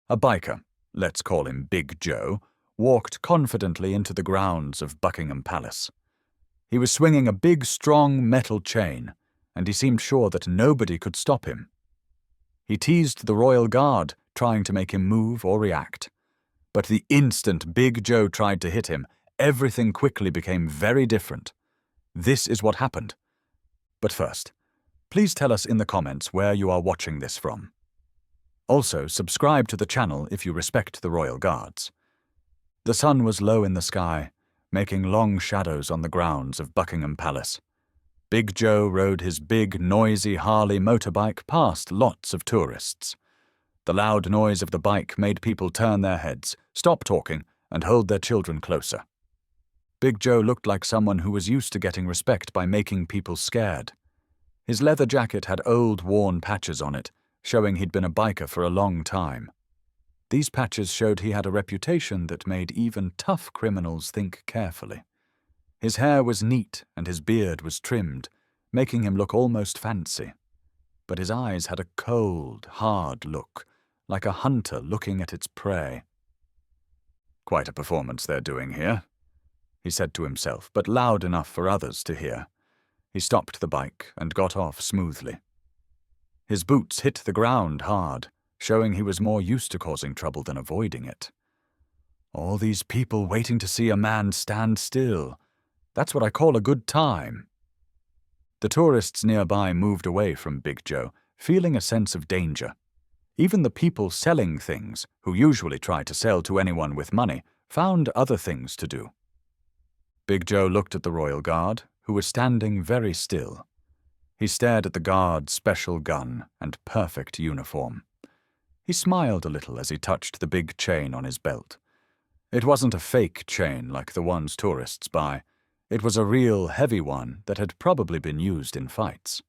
A biker, let's call him Big Joe, walked confidently into the grounds of Buckingham Palace. He was swinging a big, strong metal chain, and he seemed sure that nobody could stop him. He teased the royal guard, trying to make him move or react. But the instant Big Joe tried to hit him, everything quickly became very different. This is what happened. But first, please tell us in the comments where you are watching this from. Also, subscribe to the channel if you respect the royal guards. The sun was low in the sky, making long shadows on the grounds of Buckingham Palace. Big Joe rode his big, noisy Harley motorbike past lots of tourists. The loud noise of the bike made people turn their heads, stop talking, and hold their children closer. Big Joe looked like someone who was used to getting respect by making people scared. His leather jacket had old, worn patches on it, showing he'd been a biker for a long time. These patches showed he had a reputation that made even tough criminals think carefully. His hair was neat and his beard was trimmed, making him look almost fancy. But his eyes had a cold, hard look, like a hunter looking at its prey. "Quite a performance they're doing here," he said to himself, but loud enough for others to hear. He stopped the bike and got off smoothly. His boots hit the ground hard, showing he was more used to causing trouble than avoiding it. All these people waiting to see a man stand still. That's what I call a good time. The tourists nearby moved away from Big Joe, feeling a sense of danger. Even the people selling things, who usually try to sell to anyone with money, found other things to do. Big Joe looked at the royal guard, who was standing very still. He stared at the guard's special gun and perfect uniform. He smiled a little as he touched the big chain on his belt. It wasn't a fake chain like the ones tourists buy. It was a real heavy one that had probably been used in fights.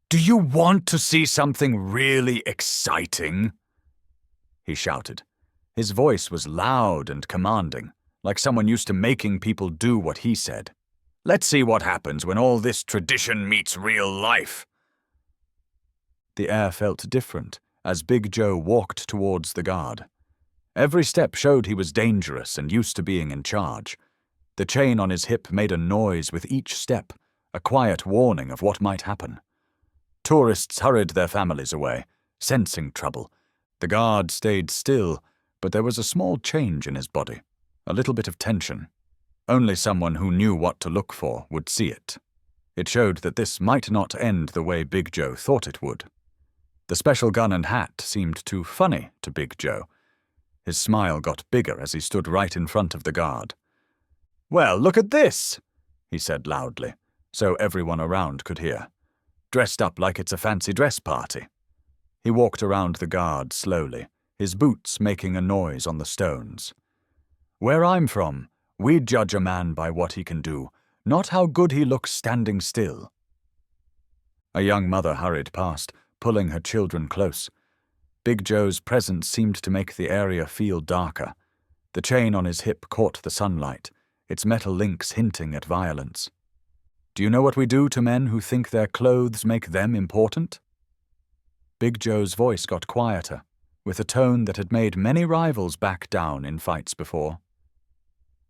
"Do you want to see something really exciting?" he shouted. His voice was loud and commanding, like someone used to making people do what he said. "Let's see what happens when all this tradition meets real life." The air felt different as Big Joe walked towards the guard. Every step showed he was dangerous and used to being in charge. The chain on his hip made a noise with each step, a quiet warning of what might happen. Tourists hurried their families away, sensing trouble. The guard stayed still, but there was a small change in his body, a little bit of tension. Only someone who knew what to look for would see it. It showed that this might not end the way Big Joe thought it would. The special gun and hat seemed too funny to Big Joe. His smile got bigger as he stood right in front of the guard. "Well, look at this," he said loudly, so everyone around could hear. "Dressed up like it's a fancy dress party." He walked around the guard slowly, his boots making a noise on the stones. "Where I'm from, we judge a man by what he can do, not how good he looks standing still." A young mother hurried past, pulling her children close. Big Joe's presence seemed to make the area feel darker. The chain on his hip caught the sunlight, its metal links hinting at violence. "Do you know what we do to men who think their clothes make them important?" Big Joe's voice got quieter, with a tone that had made many rivals back down in fights before.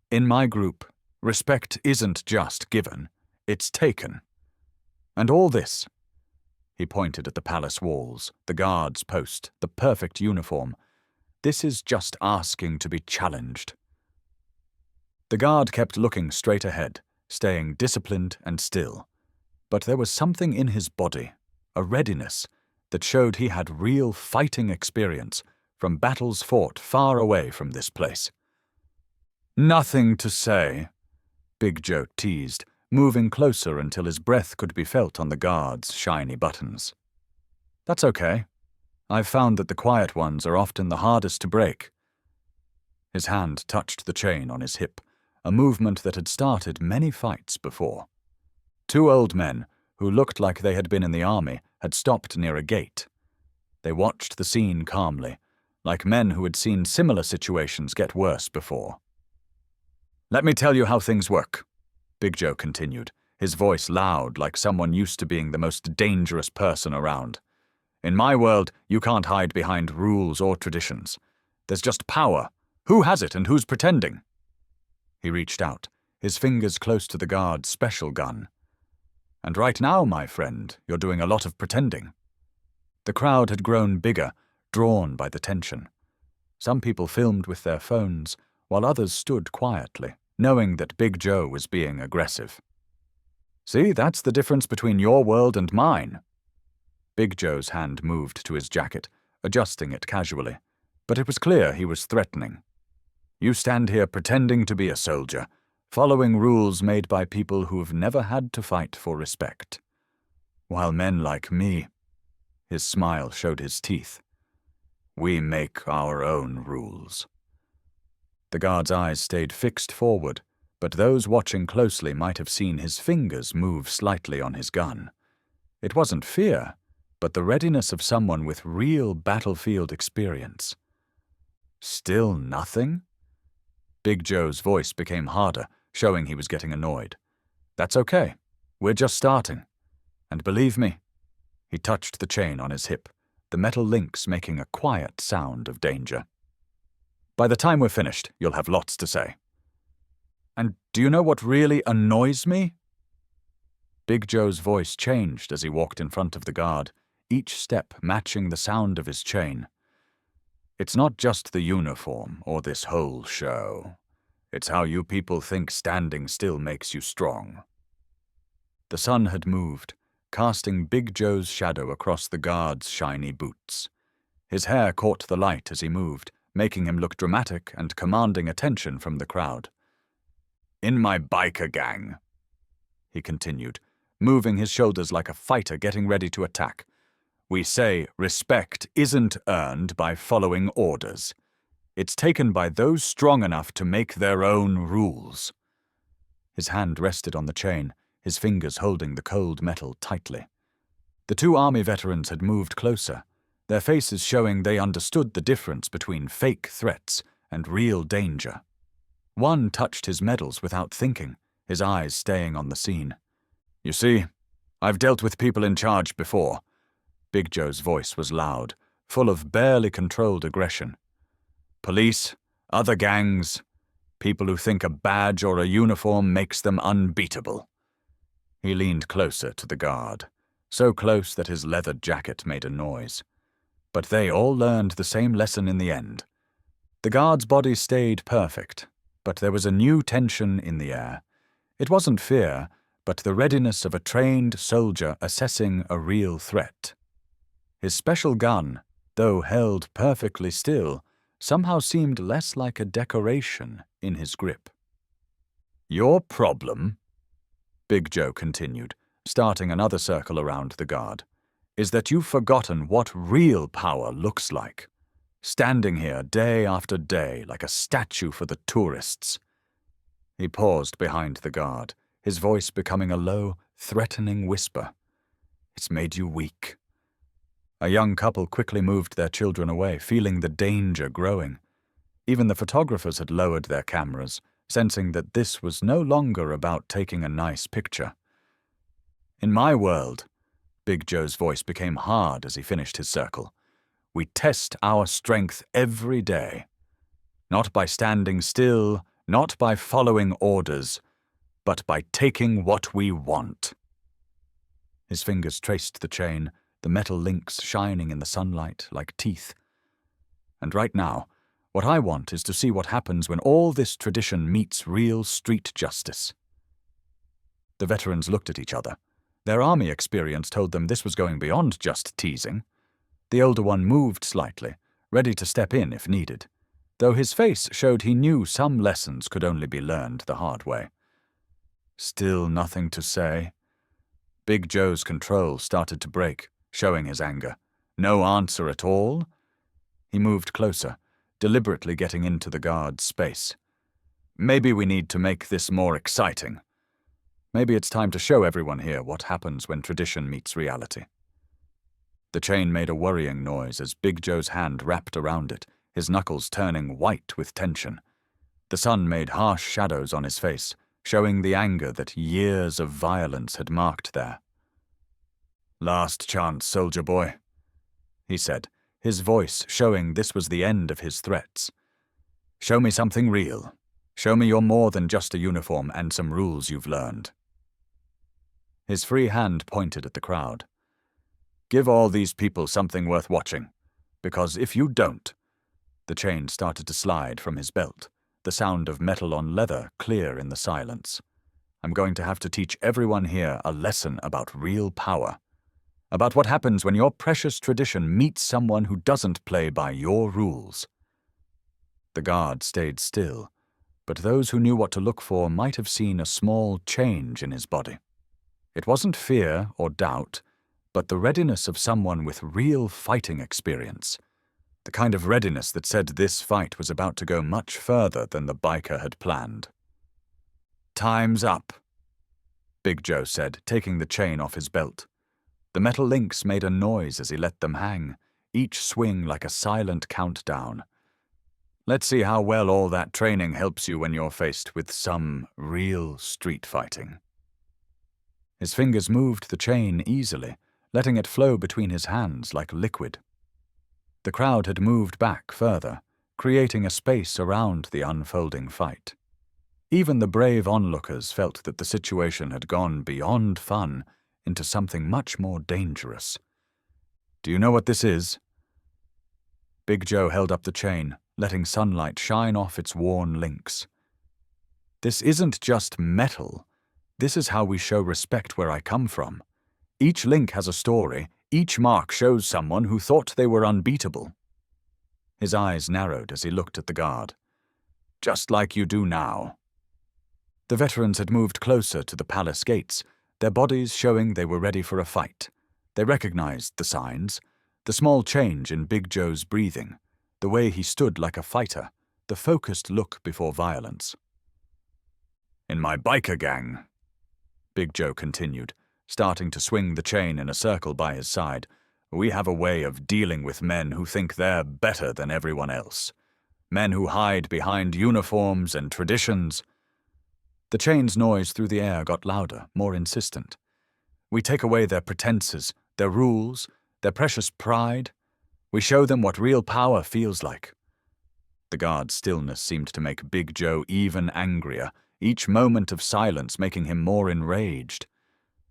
"In my group, respect isn't just given, it's taken. And all this," he pointed at the palace walls, the guard's post, the perfect uniform, "this is just asking to be challenged." The guard kept looking straight ahead, staying disciplined and still. But there was something in his body, a readiness, that showed he had real fighting experience from battles fought far away from this place. "Nothing to say," Big Joe teased, moving closer until his breath could be felt on the guard's shiny buttons. "That's okay. I've found that the quiet ones are often the hardest to break." His hand touched the chain on his hip, a movement that had started many fights before. Two old men, who looked like they had been in the army, had stopped near a gate. They watched the scene calmly, like men who had seen similar situations get worse before. "Let me tell you how things work," Big Joe continued, his voice loud like someone used to being the most dangerous person around. In my world, you can't hide behind rules or traditions. There's just power. Who has it and who's pretending? He reached out, his fingers close to the guard's special gun. And right now, my friend, you're doing a lot of pretending. The crowd had grown bigger, drawn by the tension. Some people filmed with their phones, while others stood quietly, knowing that Big Joe was being aggressive. See, that's the difference between your world and mine. Big Joe's hand moved to his jacket, adjusting it casually, but it was clear he was threatening. You stand here pretending to be a soldier, following rules made by people who've never had to fight for respect. While men like me, his smile showed his teeth, we make our own rules. The guard's eyes stayed fixed forward, but those watching closely might have seen his fingers move slightly on his gun. It wasn't fear, but the readiness of someone with real battlefield experience. Still nothing? Big Joe's voice became harder, showing he was getting annoyed. That's okay. We're just starting. And believe me, he touched the chain on his hip, the metal links making a quiet sound of danger. By the time we're finished, you'll have lots to say. And do you know what really annoys me? Big Joe's voice changed as he walked in front of the guard, each step matching the sound of his chain. It's not just the uniform or this whole show. It's how you people think standing still makes you strong. The sun had moved, casting Big Joe's shadow across the guard's shiny boots. His hair caught the light as he moved, making him look dramatic and commanding attention from the crowd. In my biker gang, he continued, moving his shoulders like a fighter getting ready to attack, we say respect isn't earned by following orders. It's taken by those strong enough to make their own rules. His hand rested on the chain, his fingers holding the cold metal tightly. The two army veterans had moved closer, their faces showing they understood the difference between fake threats and real danger. One touched his medals without thinking, his eyes staying on the scene. You see, I've dealt with people in charge before. Big Joe's voice was loud, full of barely controlled aggression. Police, other gangs, people who think a badge or a uniform makes them unbeatable. He leaned closer to the guard, so close that his leather jacket made a noise. But they all learned the same lesson in the end. The guard's body stayed perfect, but there was a new tension in the air. It wasn't fear, but the readiness of a trained soldier assessing a real threat. His special gun, though held perfectly still, somehow seemed less like a decoration in his grip. Your problem, Big Joe continued, starting another circle around the guard, is that you've forgotten what real power looks like. Standing here day after day like a statue for the tourists. He paused behind the guard, his voice becoming a low, threatening whisper. It's made you weak. A young couple quickly moved their children away, feeling the danger growing. Even the photographers had lowered their cameras, sensing that this was no longer about taking a nice picture. In my world, Big Joe's voice became hard as he finished his circle. We test our strength every day. Not by standing still, not by following orders, but by taking what we want. His fingers traced the chain, the metal links shining in the sunlight like teeth. And right now, what I want is to see what happens when all this tradition meets real street justice. The veterans looked at each other. Their army experience told them this was going beyond just teasing. The older one moved slightly, ready to step in if needed, though his face showed he knew some lessons could only be learned the hard way. Still nothing to say. Big Joe's control started to break, showing his anger. No answer at all? He moved closer, deliberately getting into the guard's space. Maybe we need to make this more exciting. Maybe it's time to show everyone here what happens when tradition meets reality. The chain made a worrying noise as Big Joe's hand wrapped around it, his knuckles turning white with tension. The sun made harsh shadows on his face, showing the anger that years of violence had marked there. Last chance, soldier boy. he said, his voice showing this was the end of his threats. "Show me something real. Show me you're more than just a uniform and some rules you've learned." His free hand pointed at the crowd. "Give all these people something worth watching, because if you don't—" The chain started to slide from his belt, the sound of metal on leather clear in the silence. "I'm going to have to teach everyone here a lesson about real power, about what happens when your precious tradition meets someone who doesn't play by your rules." The guard stayed still, but those who knew what to look for might have seen a small change in his body. It wasn't fear or doubt, but the readiness of someone with real fighting experience, the kind of readiness that said this fight was about to go much further than the biker had planned. "Time's up," Big Joe said, taking the chain off his belt. The metal links made a noise as he let them hang, each swing like a silent countdown. "Let's see how well all that training helps you when you're faced with some real street fighting." His fingers moved the chain easily, letting it flow between his hands like liquid. The crowd had moved back further, creating a space around the unfolding fight. Even the brave onlookers felt that the situation had gone beyond fun into something much more dangerous. "Do you know what this is?" Big Joe held up the chain, letting sunlight shine off its worn links. "This isn't just metal. This is how we show respect where I come from. Each link has a story. Each mark shows someone who thought they were unbeatable." His eyes narrowed as he looked at the guard. "Just like you do now." The veterans had moved closer to the palace gates, their bodies showing they were ready for a fight. They recognized the signs, the small change in Big Joe's breathing, the way he stood like a fighter, the focused look before violence. "In my biker gang," Big Joe continued, starting to swing the chain in a circle by his side, "we have a way of dealing with men who think they're better than everyone else. Men who hide behind uniforms and traditions." The chain's noise through the air got louder, more insistent. "We take away their pretenses, their rules, their precious pride. We show them what real power feels like." The guard's stillness seemed to make Big Joe even angrier, each moment of silence making him more enraged.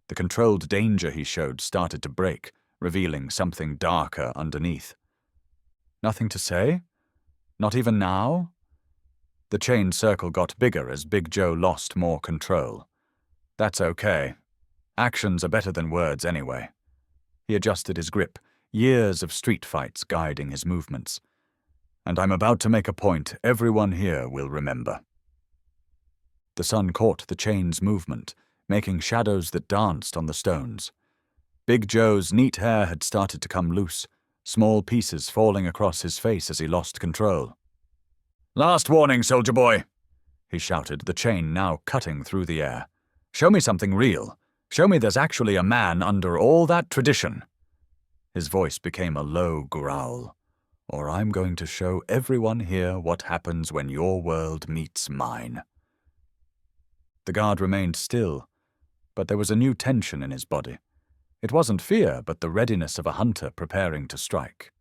The controlled danger he showed started to break, revealing something darker underneath. "Nothing to say? Not even now?" The chain circle got bigger as Big Joe lost more control. "That's okay. Actions are better than words anyway." He adjusted his grip, years of street fights guiding his movements. "And I'm about to make a point everyone here will remember." The sun caught the chain's movement, making shadows that danced on the stones. Big Joe's neat hair had started to come loose, small pieces falling across his face as he lost control. "Last warning, soldier boy," he shouted, the chain now cutting through the air. "Show me something real. Show me there's actually a man under all that tradition." His voice became a low growl. "Or I'm going to show everyone here what happens when your world meets mine." The guard remained still, but there was a new tension in his body. It wasn't fear, but the readiness of a hunter preparing to strike.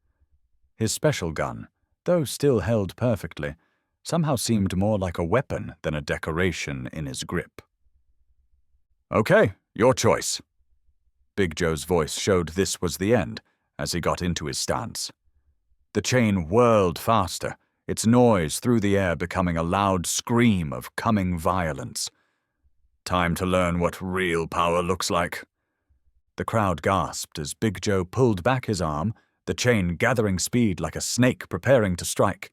His special gun, though still held perfectly, somehow seemed more like a weapon than a decoration in his grip. "Okay, your choice." Big Joe's voice showed this was the end as he got into his stance. The chain whirled faster, its noise through the air becoming a loud scream of coming violence. "Time to learn what real power looks like." The crowd gasped as Big Joe pulled back his arm, the chain gathering speed like a snake preparing to strike.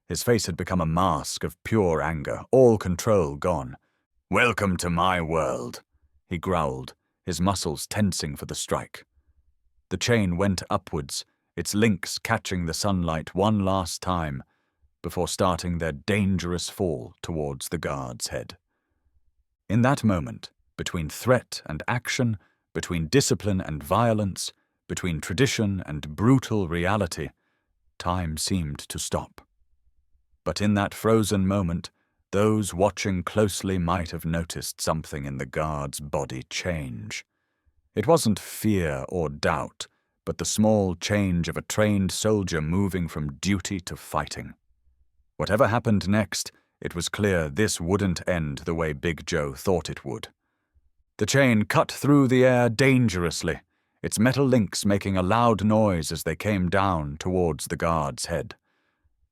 His face had become a mask of pure anger, all control gone. "Welcome to my world," he growled, his muscles tensing for the strike. The chain went upwards, its links catching the sunlight one last time, before starting their dangerous fall towards the guard's head. In that moment, between threat and action, between discipline and violence, between tradition and brutal reality, time seemed to stop. But in that frozen moment, those watching closely might have noticed something in the guard's body change. It wasn't fear or doubt, but the small change of a trained soldier moving from duty to fighting. Whatever happened next, it was clear this wouldn't end the way Big Joe thought it would. The chain cut through the air dangerously, its metal links making a loud noise as they came down towards the guard's head.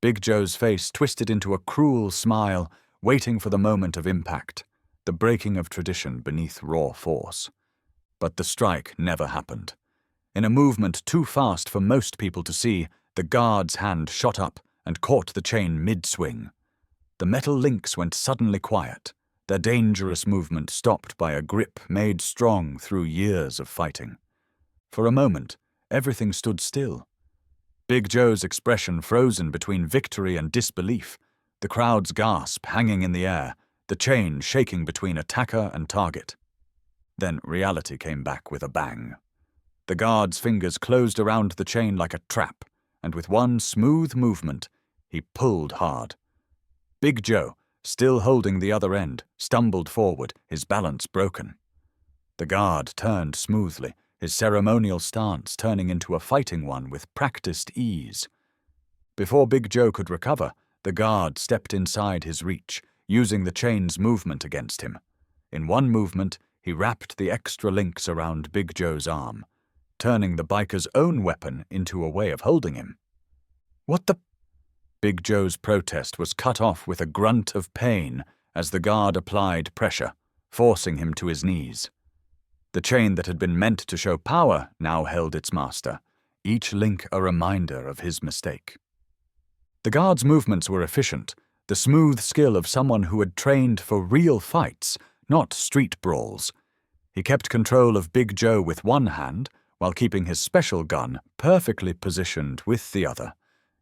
Big Joe's face twisted into a cruel smile, waiting for the moment of impact, the breaking of tradition beneath raw force. But the strike never happened. In a movement too fast for most people to see, the guard's hand shot up and caught the chain mid-swing. The metal links went suddenly quiet, their dangerous movement stopped by a grip made strong through years of fighting. For a moment, everything stood still. Big Joe's expression frozen between victory and disbelief, the crowd's gasp hanging in the air, the chain shaking between attacker and target. Then reality came back with a bang. The guard's fingers closed around the chain like a trap, and with one smooth movement, he pulled hard. Big Joe, still holding the other end, stumbled forward, his balance broken. The guard turned smoothly, his ceremonial stance turning into a fighting one with practiced ease. Before Big Joe could recover, the guard stepped inside his reach, using the chain's movement against him. In one movement, he wrapped the extra links around Big Joe's arm, turning the biker's own weapon into a way of holding him. "What the—" Big Joe's protest was cut off with a grunt of pain as the guard applied pressure, forcing him to his knees. The chain that had been meant to show power now held its master, each link a reminder of his mistake. The guard's movements were efficient, the smooth skill of someone who had trained for real fights, not street brawls. He kept control of Big Joe with one hand, while keeping his special gun perfectly positioned with the other,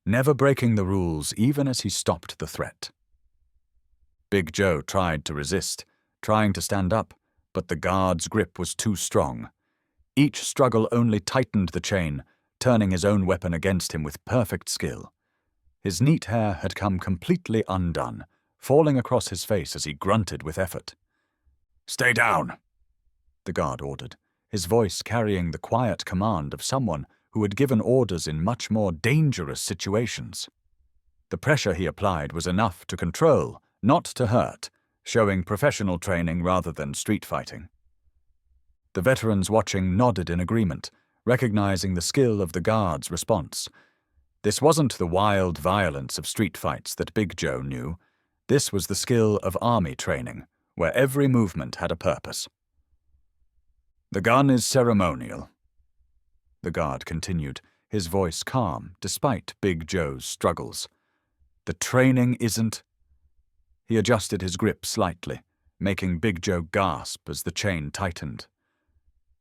never breaking the rules even as he stopped the threat. Big Joe tried to resist, trying to stand up, but the guard's grip was too strong. Each struggle only tightened the chain, turning his own weapon against him with perfect skill. His neat hair had come completely undone, falling across his face as he grunted with effort. "Stay down," the guard ordered, his voice carrying the quiet command of someone who had given orders in much more dangerous situations. The pressure he applied was enough to control, not to hurt, showing professional training rather than street fighting. The veterans watching nodded in agreement, recognizing the skill of the guard's response. This wasn't the wild violence of street fights that Big Joe knew. This was the skill of army training, where every movement had a purpose. "The gun is ceremonial," the guard continued, his voice calm despite Big Joe's struggles. "The training isn't—" He adjusted his grip slightly, making Big Joe gasp as the chain tightened.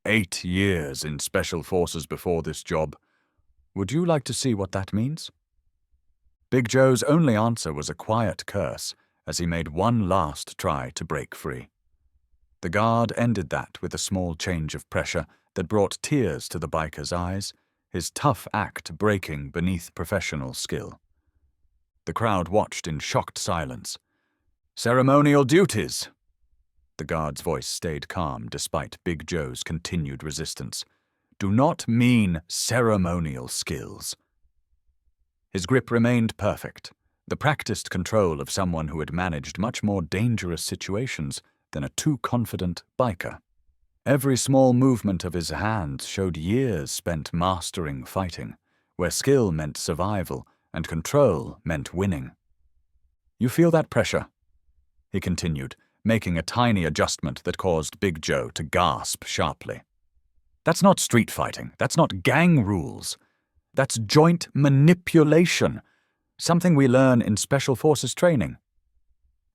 8 years in Special Forces before this job. Would you like to see what that means?" Big Joe's only answer was a quiet curse as he made one last try to break free. The guard ended that with a small change of pressure that brought tears to the biker's eyes, his tough act breaking beneath professional skill. The crowd watched in shocked silence. "Ceremonial duties." The guard's voice stayed calm despite Big Joe's continued resistance. "Do not mean ceremonial skills." His grip remained perfect, the practiced control of someone who had managed much more dangerous situations than a too confident biker. Every small movement of his hands showed years spent mastering fighting, where skill meant survival and control meant winning. "You feel that pressure?" he continued, making a tiny adjustment that caused Big Joe to gasp sharply. "That's not street fighting. That's not gang rules. That's joint manipulation, something we learn in Special Forces training."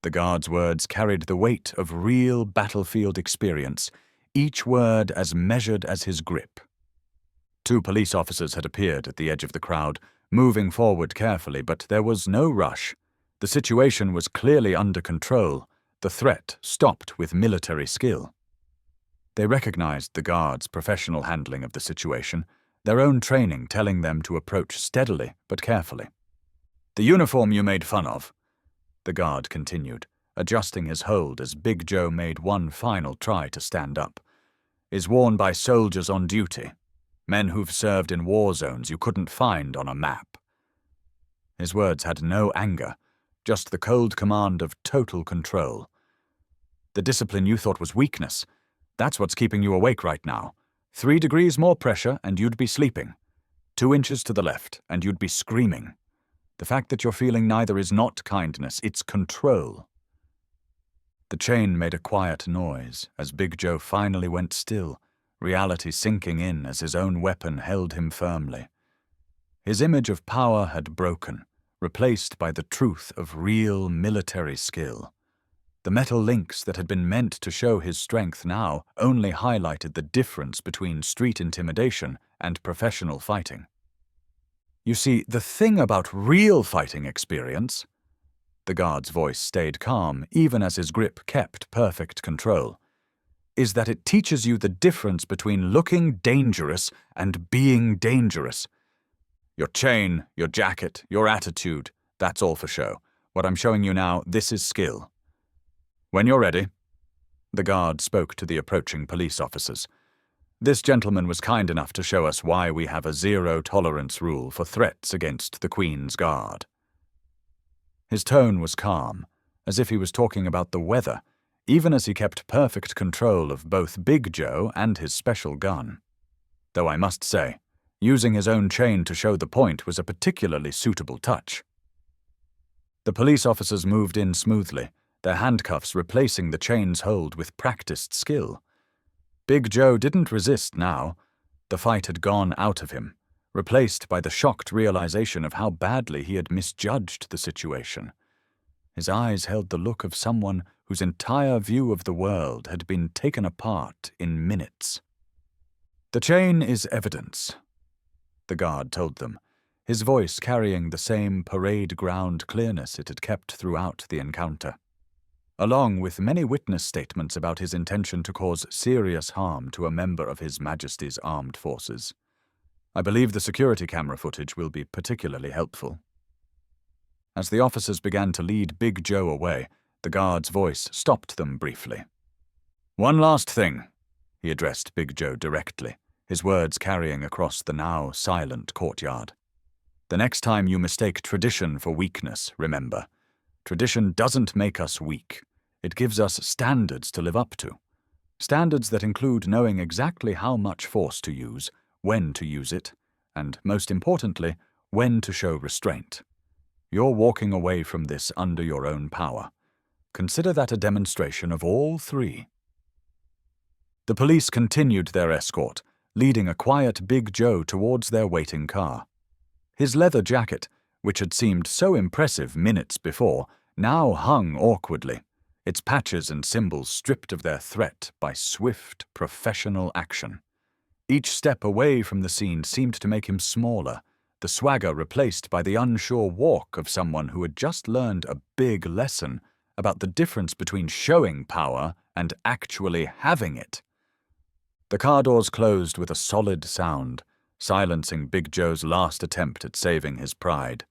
The guard's words carried the weight of real battlefield experience, each word as measured as his grip. 2 police officers had appeared at the edge of the crowd, moving forward carefully, but there was no rush. The situation was clearly under control, the threat stopped with military skill. They recognized the guard's professional handling of the situation, their own training telling them to approach steadily but carefully. "The uniform you made fun of," the guard continued, adjusting his hold as Big Joe made one final try to stand up, "is worn by soldiers on duty. Men who've served in war zones you couldn't find on a map. His words had no anger, just the cold command of total control. The discipline you thought was weakness, that's what's keeping you awake right now. 3 degrees more pressure and you'd be sleeping. 2 inches to the left and you'd be screaming. The fact that you're feeling neither is not kindness, it's control. The chain made a quiet noise as Big Joe finally went still, reality sinking in as his own weapon held him firmly. His image of power had broken, replaced by the truth of real military skill. The metal links that had been meant to show his strength now only highlighted the difference between street intimidation and professional fighting. You see, the thing about real fighting experience— the guard's voice stayed calm even as his grip kept perfect control— is that it teaches you the difference between looking dangerous and being dangerous. Your chain, your jacket, your attitude, that's all for show. What I'm showing you now, this is skill. When you're ready. The guard spoke to the approaching police officers. This gentleman was kind enough to show us why we have a zero-tolerance rule for threats against the Queen's Guard. His tone was calm, as if he was talking about the weather, even as he kept perfect control of both Big Joe and his special gun. Though I must say, using his own chain to show the point was a particularly suitable touch. The police officers moved in smoothly, their handcuffs replacing the chain's hold with practiced skill. Big Joe didn't resist now. The fight had gone out of him, replaced by the shocked realization of how badly he had misjudged the situation. His eyes held the look of someone whose entire view of the world had been taken apart in minutes. "The chain is evidence," the guard told them, his voice carrying the same parade ground clearness it had kept throughout the encounter, along with many witness statements about his intention to cause serious harm to a member of His Majesty's armed forces. I believe the security camera footage will be particularly helpful. As the officers began to lead Big Joe away, the guard's voice stopped them briefly. "One last thing," he addressed Big Joe directly, his words carrying across the now silent courtyard. "The next time you mistake tradition for weakness, remember, tradition doesn't make us weak. It gives us standards to live up to. Standards that include knowing exactly how much force to use, when to use it, and, most importantly, when to show restraint. You're walking away from this under your own power. Consider that a demonstration of all 3. The police continued their escort, leading a quiet Big Joe towards their waiting car. His leather jacket, which had seemed so impressive minutes before, now hung awkwardly, its patches and symbols stripped of their threat by swift, professional action. Each step away from the scene seemed to make him smaller, the swagger replaced by the unsure walk of someone who had just learned a big lesson about the difference between showing power and actually having it. The car doors closed with a solid sound, silencing Big Joe's last attempt at saving his pride.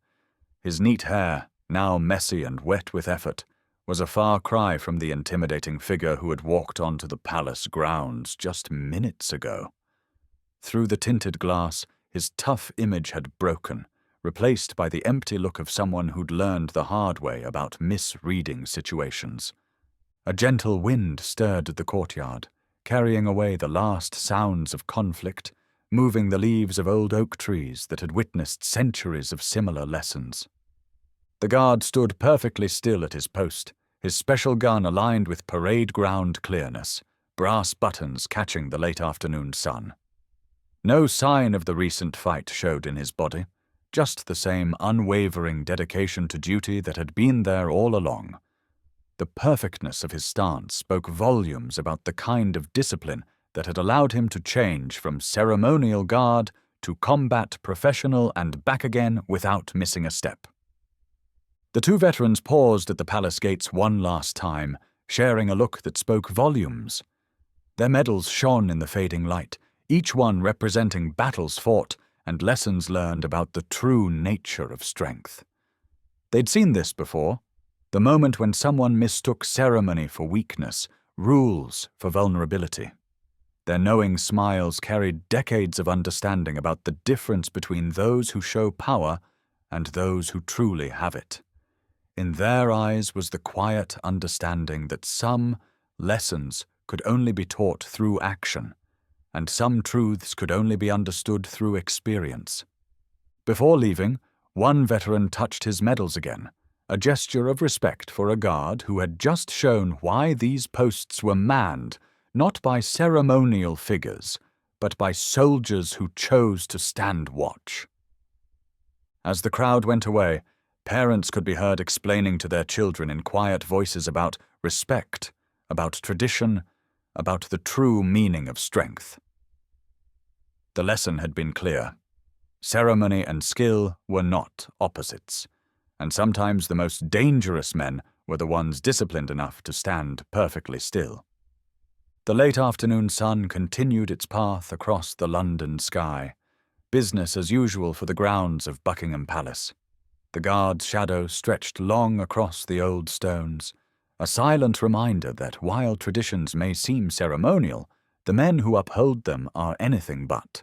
His neat hair, now messy and wet with effort, was a far cry from the intimidating figure who had walked onto the palace grounds just minutes ago. Through the tinted glass, his tough image had broken, replaced by the empty look of someone who'd learned the hard way about misreading situations. A gentle wind stirred the courtyard, carrying away the last sounds of conflict, moving the leaves of old oak trees that had witnessed centuries of similar lessons. The guard stood perfectly still at his post, his special gun aligned with parade ground clearness, brass buttons catching the late afternoon sun. No sign of the recent fight showed in his body, just the same unwavering dedication to duty that had been there all along. The perfectness of his stance spoke volumes about the kind of discipline that had allowed him to change from ceremonial guard to combat professional and back again without missing a step. The 2 veterans paused at the palace gates one last time, sharing a look that spoke volumes. Their medals shone in the fading light, each one representing battles fought and lessons learned about the true nature of strength. They'd seen this before, the moment when someone mistook ceremony for weakness, rules for vulnerability. Their knowing smiles carried decades of understanding about the difference between those who show power and those who truly have it. In their eyes was the quiet understanding that some lessons could only be taught through action, and some truths could only be understood through experience. Before leaving, one veteran touched his medals again, a gesture of respect for a guard who had just shown why these posts were manned not by ceremonial figures, but by soldiers who chose to stand watch. As the crowd went away, parents could be heard explaining to their children in quiet voices about respect, about tradition, about the true meaning of strength. The lesson had been clear. Ceremony and skill were not opposites, and sometimes the most dangerous men were the ones disciplined enough to stand perfectly still. The late afternoon sun continued its path across the London sky, business as usual for the grounds of Buckingham Palace. The guard's shadow stretched long across the old stones, a silent reminder that while traditions may seem ceremonial, the men who uphold them are anything but.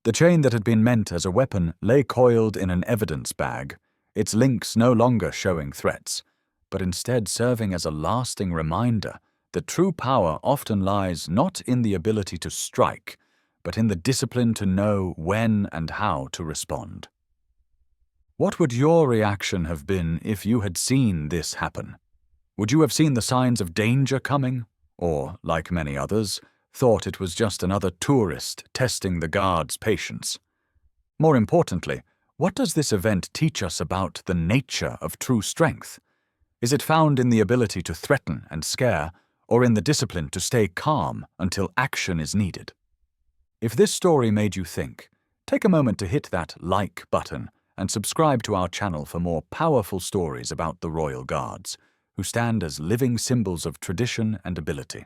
The chain that had been meant as a weapon lay coiled in an evidence bag, its links no longer showing threats, but instead serving as a lasting reminder that true power often lies not in the ability to strike, but in the discipline to know when and how to respond. What would your reaction have been if you had seen this happen? Would you have seen the signs of danger coming, or, like many others, thought it was just another tourist testing the guard's patience? More importantly, what does this event teach us about the nature of true strength? Is it found in the ability to threaten and scare, or in the discipline to stay calm until action is needed? If this story made you think, take a moment to hit that like button and subscribe to our channel for more powerful stories about the Royal Guards, who stand as living symbols of tradition and ability.